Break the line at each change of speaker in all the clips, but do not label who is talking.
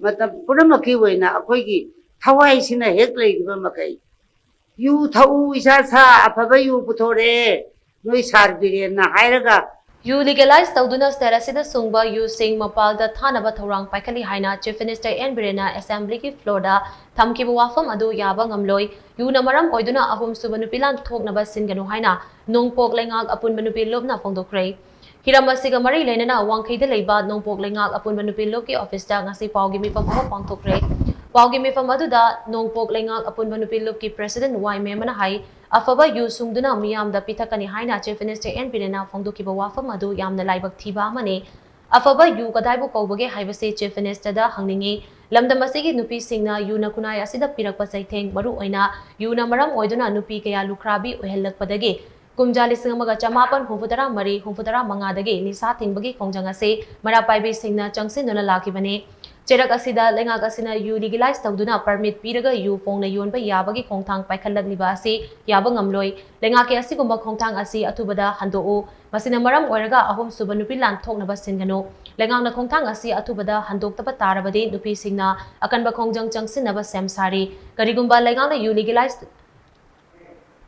मतलब पुनमकी होइना अखोइगी थवाइसिना हेक लेगिबा मकै यू थौ इसा सा अफबा यू पुथोरे नोई सारबिरेना हायरगा
yu legalize tawduna state asida sungba yu sing mapalda thanaba thorang paikali haina chief minister N Birena assembly ki floor da thamkiba wafam adu yaba ngamloi yu na maram oiduna ahum suba nupilan thoknaba singanu haina nongpok lengak apunba nupi lobna phongdokre hiram asiga mari lenana wangkhaida leiba nongpok lengak apunba nupi lobki office da ngasi pawgi mifam ama pangthokre pawgi mifam aduda nongpok lengak apunba nupi lobki president Y Memana hai afaba yu sungduna miyam da pithakani haina chief minister N Birena phongdokiba wafam adu yamna laibak thiba amane afaba yu kadaibu kawbage haibase chief minister da hangningi lamdam asigi nupi singna yu na kunai asida pirakpa saitheng maru oina yu na maram oiduna nupi kaya lukrabi ohelakpadage kumjali singamaga chamapan humfutara mari humfutara mangadage nisa tingbagi khongjang ase marapaibi singna changsinuna lakibane cherak asida lengak asina yu legalize tawduna permit piraga yu phongna yonba yabagi khongthang paikhallagliba ase yaba ngamloi lengake asigumba khongthang asi athubada handou masina maram oiraga ahum suba nupi lan thoknaba singano lengangna khongthang asi athubada handoktaba tarabade nupi singna akanba khongjang changsinaba semsari karigumba lengangna yu legalize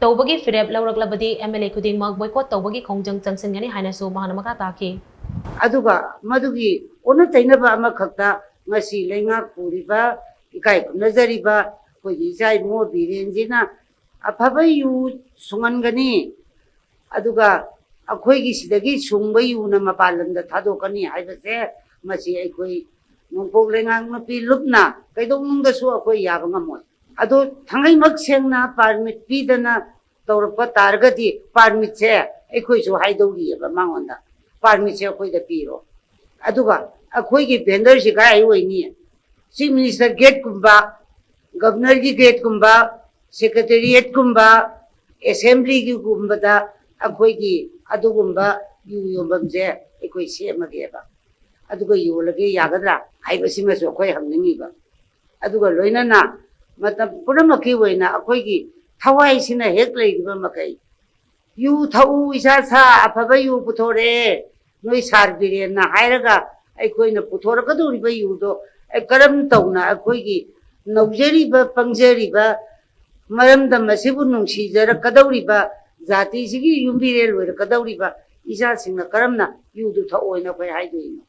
tawbagi firep lawraklabadi MLA khudingmak boycott tawbagi khongjang changsingani hainasu mahana maka taki
aduga madugi ona tainaba ama khakta ngasi lenga puriba ikai nazariba kogi jai mo birenjina afaba yu sungangani aduga akhoi gi sidagi sungba yu na mapalamda thadokani haibase masi aikoi nongpok lenga nupi lupna kaidongda su akhoi yaba ngamoi ado thangai mak sengna permit pidana tawrpa targadi permit se aikoi su haidori ba mangonda permit se akhoi da piro aduga akhoi gi vendor si kai hoini chief minister gate kumba governor gi gate kumba secretariat kumba assembly gi kumba da akhoi gi adugumba yu yombamje akhoi semage ba aduga yolage yagadra haibasi maso akhoi hamningi ba aduga loinana matam puramaki hoina akhoi gi thawai-sina hek leigiba makai yu thau isa sa afaba yu puthore noi sarbirena hairaga aikoina puthorakadoriba yudo karam tauna akoigi naujariba pangjariba maramda masibu nungsijarakadoriba jati sigi yumbire loirakadoriba isa singna karamna yudu thaoina kai haidoino